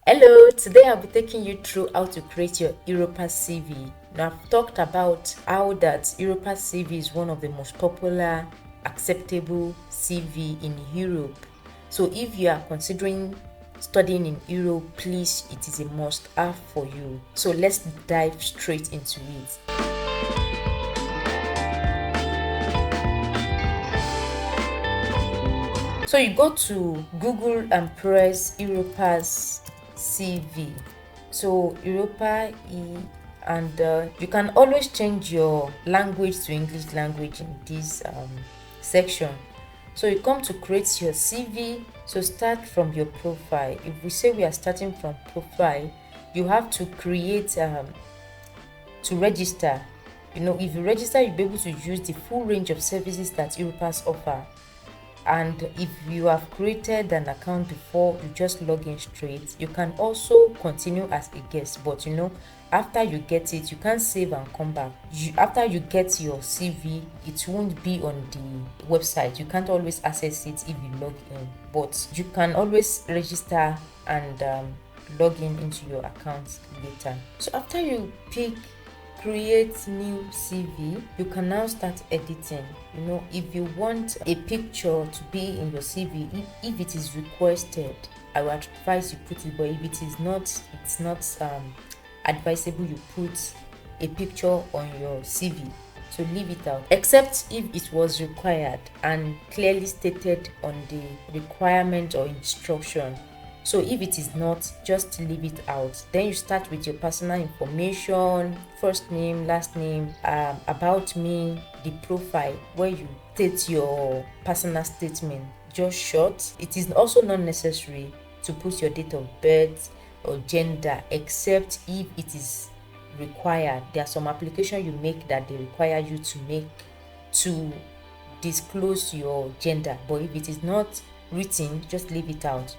Hello, today I'll be taking you through how to create your Europass CV. Now, I've talked about how that Europass CV is one of the most popular, acceptable CV in Europe. So if you are considering studying in Europe, please, it is a must-have for you. So let's dive straight into it. So you go to Google and press Europass CV. So and you can always change your language to English language in this section. So you come to create your CV. So start from your profile. If we say we are starting from profile, you have to create to register. If you register, you'll be able to use the full range of services that Europass offer. And if you have created an account before, you just log in straight. You can also continue as a guest, but after you get it, you can't save and come back. After you get your CV, it won't be on the website. You can't always access it if you log in, but you can always register and log in into your account later. So after you create new CV, you can now start editing. If you want a picture to be in your CV, if it is requested, I would advise you put it, but if it is not, it's not advisable you put a picture on your CV. So leave it out, except if it was required and clearly stated on the requirement or instruction. So if it is not, just leave it out. Then you start with your personal information, first name, last name, about me, the profile, where you state your personal statement, just short. It is also not necessary to put your date of birth or gender, except if it is required. There are some applications you make that they require you to make to disclose your gender, but if it is not written, just leave it out.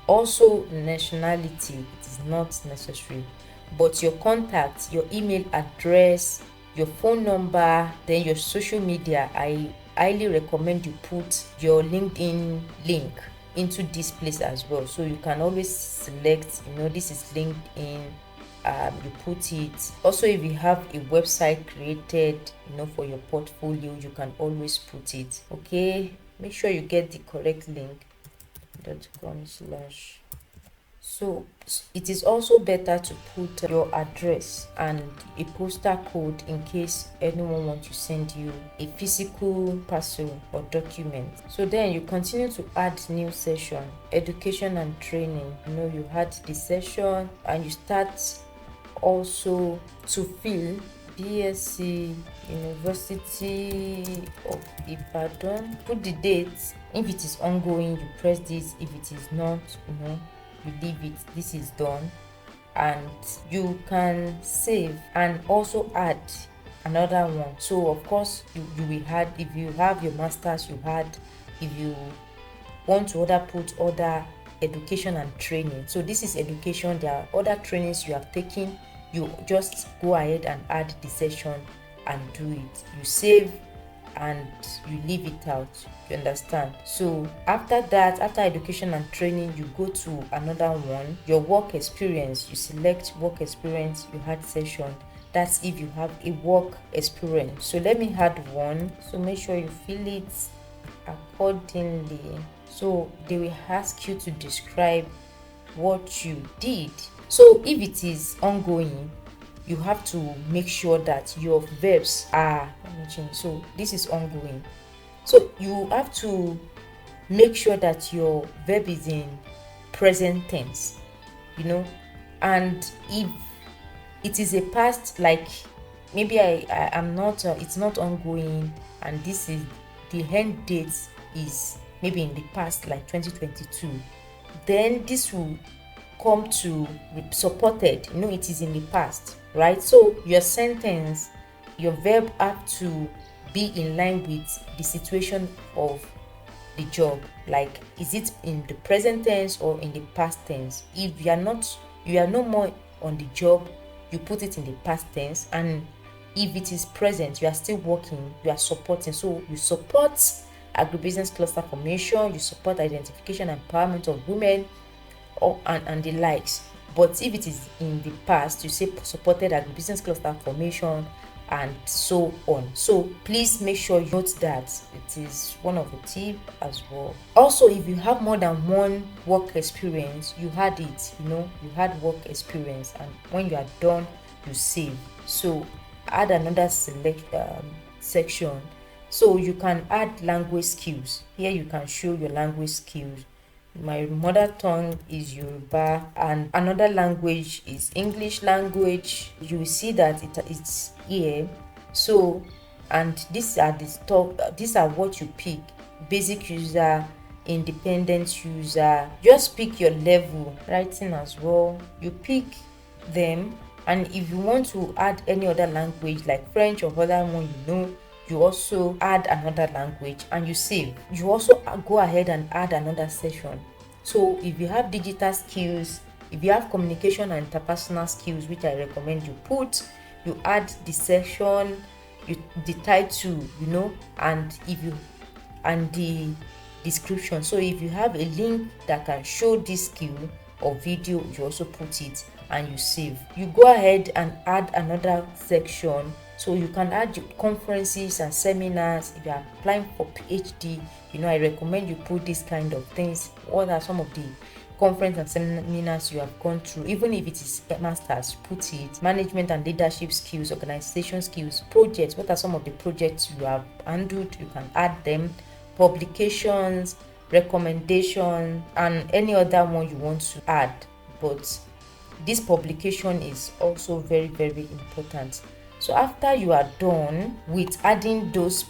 Also, nationality, it is not necessary, but your contact, your email address, your phone number, then your social media, I highly recommend you put your LinkedIn link into this place as well. So you can always select, this is LinkedIn, you put it. Also, if you have a website created, for your portfolio, you can always put it. Okay, make sure you get the correct link. .com/. So it is also better to put your address and a postal code in case anyone wants to send you a physical parcel or document. So then you continue to add new session, education and training. You had the session and you start also to fill BSc University of Ibadan. Put the date. If it is ongoing, you press this. If it is not, you leave it. This is done, and you can save and also add another one. So of course you will add, if you have your masters, you add. If you want to put other education and training, so this is education. There are other trainings you have taken, you just go ahead and add the session and do it. You save and you leave it out. You understand? So after that, after education and training, you go to another one, your work experience. You select work experience, you add session. That's if you have a work experience. So let me add one. So make sure you fill it accordingly. So they will ask you to describe what you did. So if it is ongoing, you have to make sure that your verbs are, so this is ongoing. So you have to make sure that your verb is in present tense, and if it is a past, like maybe I'm not, it's not ongoing, and this is the end date is maybe in the past, like 2022, then this will come to supported, it is in the past, right? So your sentence, your verb have to be in line with the situation of the job. Like, is it in the present tense or in the past tense? If you are no more on the job, you put it in the past tense. And if it is present, you are still working, you are supporting. So you support agribusiness cluster formation, you support identification and empowerment of women, or and the likes. But if it is in the past, you say supported agribusiness cluster formation and so on. So please make sure you note that it is one of the tips as well. Also, if you have more than one work experience, you had it, you had work experience, and when you are done, you save. So add another section. So you can add language skills. Here you can show your language skills. My mother tongue is Yoruba and another language is English language. You will see that it's here. So, and these are what you pick: basic user, independent user. Just pick your level. Writing as well, you pick them. And if you want to add any other language like French or other one, you also add another language and you save. You also go ahead and add another section. So if you have digital skills, if you have communication and interpersonal skills, which I recommend you add the section, the title, and the description. So if you have a link that can show this skill or video, you also put it and you save. You go ahead and add another section. So you can add your conferences and seminars. If you are applying for PhD, I recommend you put this kind of things. What are some of the conference and seminars you have gone through? Even if it is a master's, put it. Management and leadership skills, organization skills, projects. What are some of the projects you have handled? You can add them. Publications, recommendation, and any other one you want to add. But this publication is also very, very important. So after you are done with adding those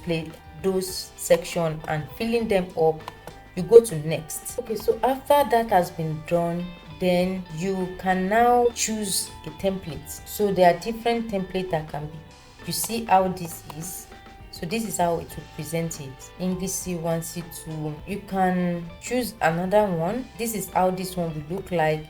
sections and filling them up, you go to next. Okay, so after that has been done, then you can now choose a template. So there are different templates that can be. You see how this is. So this is how it will present it. English C1, C2. You can choose another one. This is how this one will look like.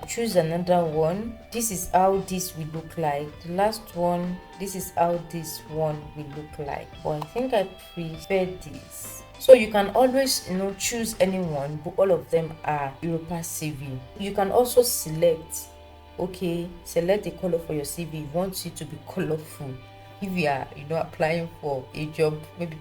Choose another one. This is how this will look like. The last one, this is how this one will look like. But I think I prefer this. So you can always choose anyone, but all of them are Europass CV. You can also select a color for your CV. You want it to be colorful. If you are applying for a job, maybe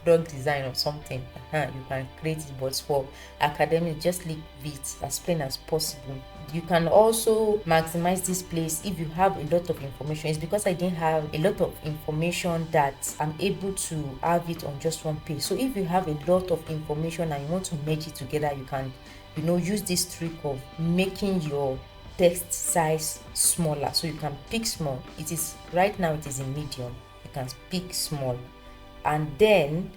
product design or something, you can create it. But for academic, just leave it as plain as possible. You can also maximize this place if you have a lot of information. It's because I didn't have a lot of information that I'm able to have it on just one page. So if you have a lot of information and you want to merge it together, you can use this trick of making your text size smaller. So you can pick small. Right now it is in medium. You can pick small and then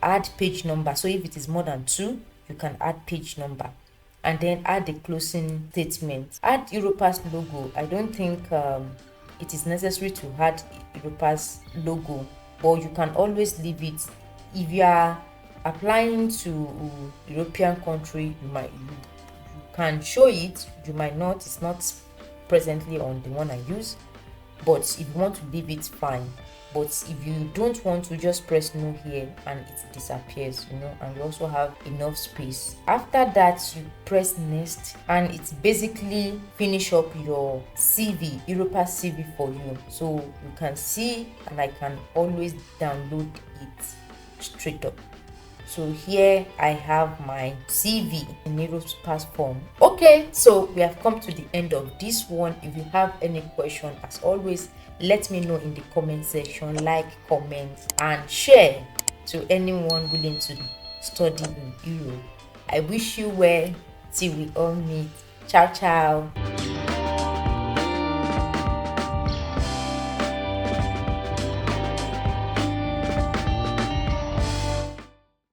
add page number. So if it is more than 2, you can add page number and then add the closing statement. Add Europass logo. I don't think it is necessary to add Europass logo, but you can always leave it. If you are applying to European country, you can show it. You might not. It's not presently on the one I use, but if you want to leave it, fine. But if you don't want to, just press no here and it disappears, and you also have enough space. After that, you press next and it's basically finish up your CV, Europass CV for you. So you can see, and I can always download it straight up. So here I have my CV in Europass form. Okay, so we have come to the end of this one. If you have any question, as always, let me know in the comment section. Like, comment, and share to anyone willing to study in Europe. I wish you well till we all meet. Ciao, ciao.